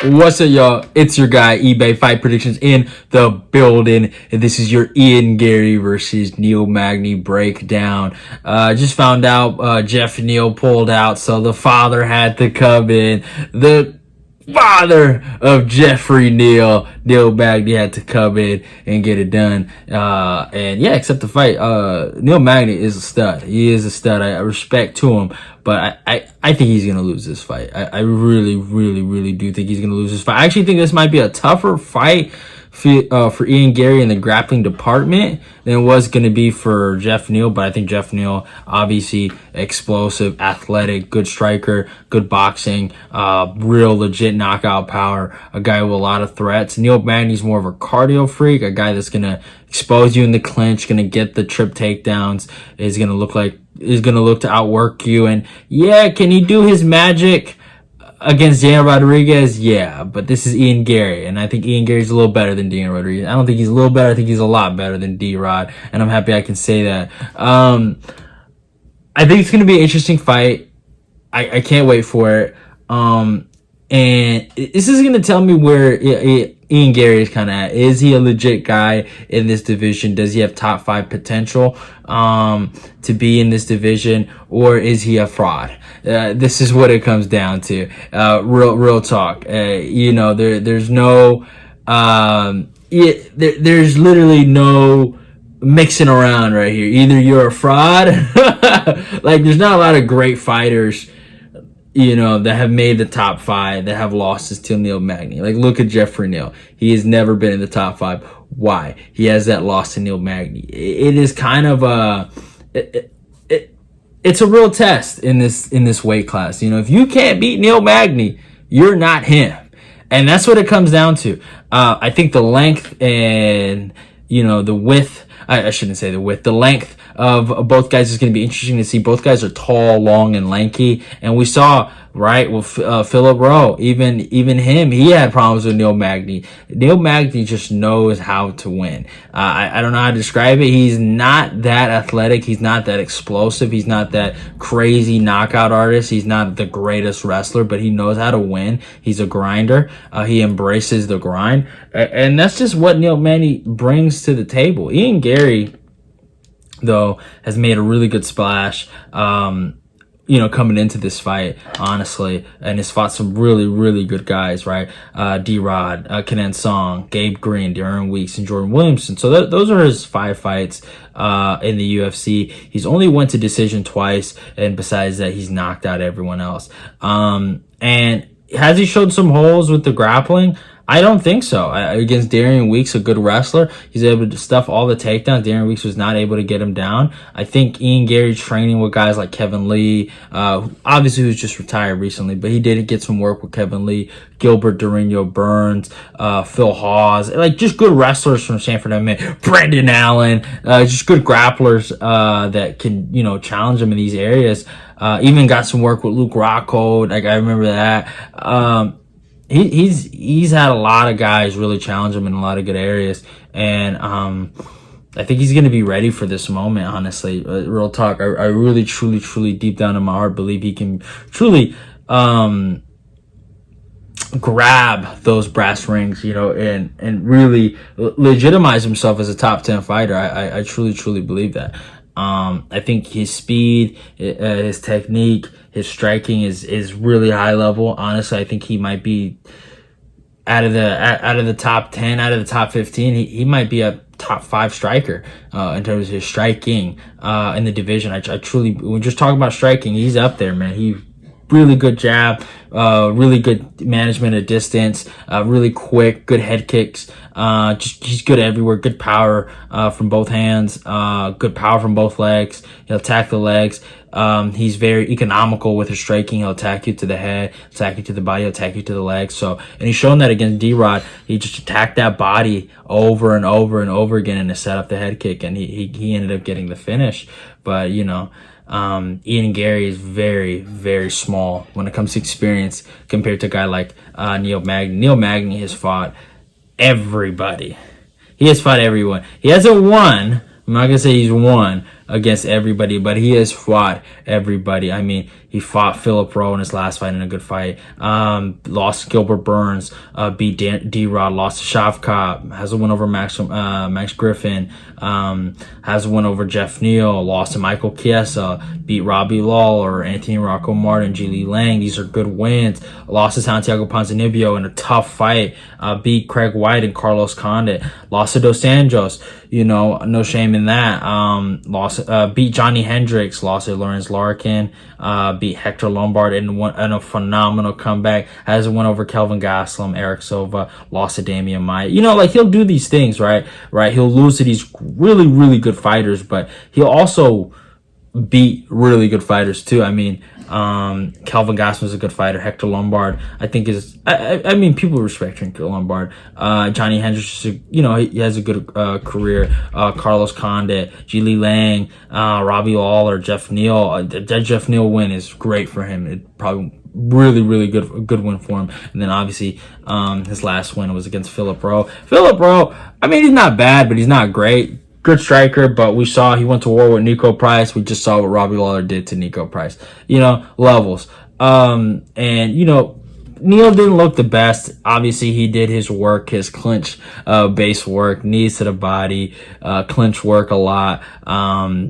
What's up, y'all? It's your guy, eBay Fight Predictions in the building. And this is your Garry versus Neil Magny breakdown. Just found out Jeff Neal pulled out, so the father had to come in. The father of Jeffrey Neal, Neil Magny, had to come in and get it done. And yeah, except the fight, Neil Magny is a stud. He is a stud. I respect to him, but I think he's gonna lose this fight. I really do think he's gonna lose this fight. I actually think this might be a tougher fight for Garry in the grappling department than it was going to be for Jeff Neal. But I think Jeff Neal, obviously explosive, athletic, good striker, good boxing, real legit knockout power, a guy with a lot of threats. Neil Magny's more of a cardio freak, a guy that's going to expose you in the clinch, going to get the trip takedowns, is going to look to outwork you. And yeah, can he do his magic against Daniel Rodriguez? Yeah, but this is Garry, and I think Garry's a little better than Daniel Rodriguez. I don't think he's a little better. I think he's a lot better than D-Rod, and I'm happy I can say that. I think it's going to be an interesting fight. I can't wait for it. And this is going to tell me where Garry is kind of at. Is he a legit guy in this division? Does he have top 5 potential to be in this division, or is he a fraud? This is what it comes down to. Real talk. There's no, there's literally no mixing around right here. Either you're a fraud, like there's not a lot of great fighters, that have made the top 5 that have losses to Neil Magny. Like, look at Jeffrey Neal. He has never been in the top 5. Why? He has that loss to Neil Magny. It is kind of it's a real test in this weight class. If you can't beat Neil Magny, you're not him. And that's what it comes down to. I think the length and, the width, I shouldn't say the width, the length of both guys is going to be interesting to see. Both guys are tall, long, and lanky. And we saw, right, with Philip Rowe, even him, he had problems with Neil Magny. Neil Magny just knows how to win. I don't know how to describe it. He's not that athletic. He's not that explosive. He's not that crazy knockout artist. He's not the greatest wrestler, but he knows how to win. He's a grinder. He embraces the grind. And that's just what Neil Magny brings to the table. Garry, though, has made a really good splash, coming into this fight, honestly, and has fought some really good guys, right? D-Rod, Kenan Song, Gabe Green, Darren Weeks, and Jordan Williamson. So those are his 5 fights in the UFC. He's only went to decision twice, and besides that, he's knocked out everyone else. And has he showed some holes with the grappling? I don't think so. Against Darren Weeks, a good wrestler, he's able to stuff all the takedowns. Darren Weeks was not able to get him down. I think Garry training with guys like Kevin Lee, obviously who's just retired recently, but he did get some work with Kevin Lee, Gilbert Durinho Burns, Phil Hawes, like just good wrestlers from Sanford MMA, Brendan Allen, just good grapplers that can, challenge him in these areas. Even got some work with Luke Rockhold, like I remember that. He's had a lot of guys really challenge him in a lot of good areas, and I think he's going to be ready for this moment, honestly. Real talk. I really truly deep down in my heart believe he can truly grab those brass rings, and really legitimize himself as a top 10 fighter. I truly believe that. I think his speed, his technique, his striking is really high level. Honestly, I think he might be out of the top 10, out of the top 15. He might be a top 5 striker in terms of his striking in the division. I truly, when we just talk about striking, he's up there, man. He really good jab, really good management of distance, really quick, good head kicks. He's good everywhere. Good power from both hands, good power from both legs. He'll attack the legs. He's very economical with his striking. He'll attack you to the head, attack you to the body, he'll attack you to the legs. So, and he's shown that against D-Rod. He just attacked that body over and over again and to set up the head kick, and he ended up getting the finish. But Garry is very small when it comes to experience compared to a guy like Neil Magny. Neil Magny has fought everybody. He has fought everyone. He hasn't won. I'm not gonna say he's won, against everybody, but he has fought everybody. I mean, he fought Philip Rowe in his last fight in a good fight. Lost Gilbert Burns, beat D-Rod, lost to Shavkat, has a win over Max Griffin, has a win over Jeff Neal, lost to Michael Chiesa, beat Robbie Lawler, Anthony Rocco Martin, Ji Li Lang. These are good wins. Lost to Santiago Ponzinibbio in a tough fight, beat Craig White and Carlos Condit, lost to Dos Anjos, no shame in that. Beat Johnny Hendricks, lost to Lawrence Larkin, beat Hector Lombard in a phenomenal comeback, has a win over Kelvin Gastelum, Eric Silva, lost to Damian Maia. He'll do these things, right? He'll lose to these really, really good fighters, but he'll also beat really good fighters too. I mean, Kelvin Gastelum is a good fighter. Hector Lombard, I think I mean, people respect Hector Lombard. Johnny Hendricks, he has a good career. Carlos Condit, Ji Li Lang, Robbie Lawler, Jeff Neal. That Jeff Neal win is great for him. It probably really, really good win for him. And then obviously, his last win was against Philip Rowe. Philip Rowe, I mean, he's not bad, but he's not great. Good striker, but we saw he went to war with Nico Price. We just saw what Robbie Lawler did to Nico Price. Levels. And Neal didn't look the best. Obviously, he did his work, his clinch base work, knees to the body, clinch work a lot,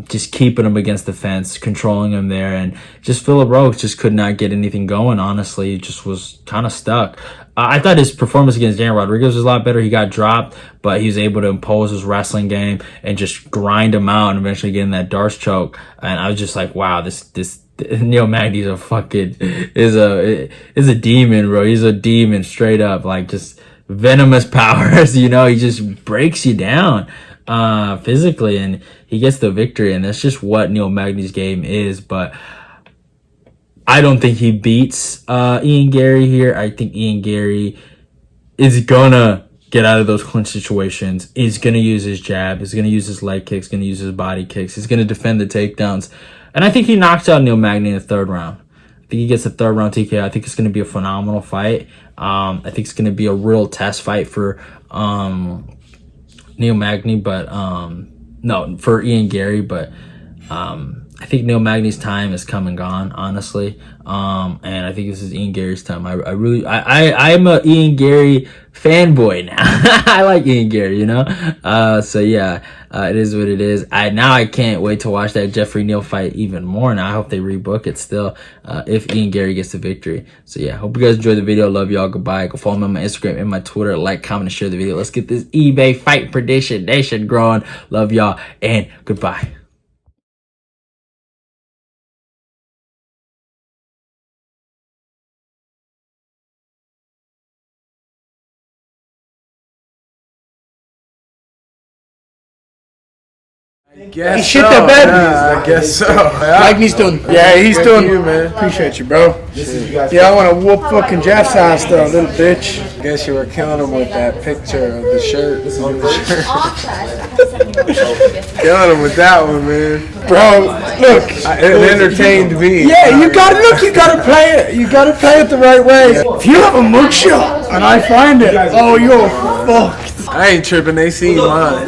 just keeping him against the fence, controlling him there. And just Philip Rowe just could not get anything going, honestly. He just was kind of stuck. I thought his performance against Dan Rodriguez was a lot better. He got dropped, but he was able to impose his wrestling game and just grind him out and eventually get in that Darce choke. And I was just like, wow, this Neil Magny's is a demon, bro. He's a demon straight up, like just venomous powers. He just breaks you down physically, and he gets the victory. And that's just what Neil Magny's game is. But I don't think he beats Ian Garry here. I think Ian Garry is gonna get out of those clinch situations. He's gonna use his jab. He's gonna use his leg kicks. Gonna use his body kicks. He's gonna defend the takedowns. And I think he knocks out Neil Magny in the third round. I think he gets a third round TKO. I think it's going to be a phenomenal fight. I think it's going to be a real test fight for Neil Magny, but no, for Ian Garry. But I think Neil Magny's time is come and gone, honestly. And I think this is Ian Garry's time. I'm a Ian Garry fanboy now. I like Ian Garry, so yeah, it is what it is. I can't wait to watch that Jeffrey Neal fight even more. Now I hope they rebook it still, if Ian Garry gets the victory. So yeah, hope you guys enjoyed the video. Love y'all. Goodbye. Go follow me on my Instagram and my Twitter. Like, comment, and share the video. Let's get this eBay fight prediction nation growing. Love y'all and goodbye. He shit the bed. Yeah, I guess so. Magny's doing. Yeah, he's doing. You, man. Appreciate you, bro. Yeah, I want to whoop fucking Jeff's ass though, little bitch. I guess you were killing him with that picture of the shirt. Killing him with that one, man. Bro, look. It entertained me. Yeah, you gotta play it. You gotta play it the right way. If you have a mugshot and I find it, oh, you're fucked. I ain't tripping. They seen mine.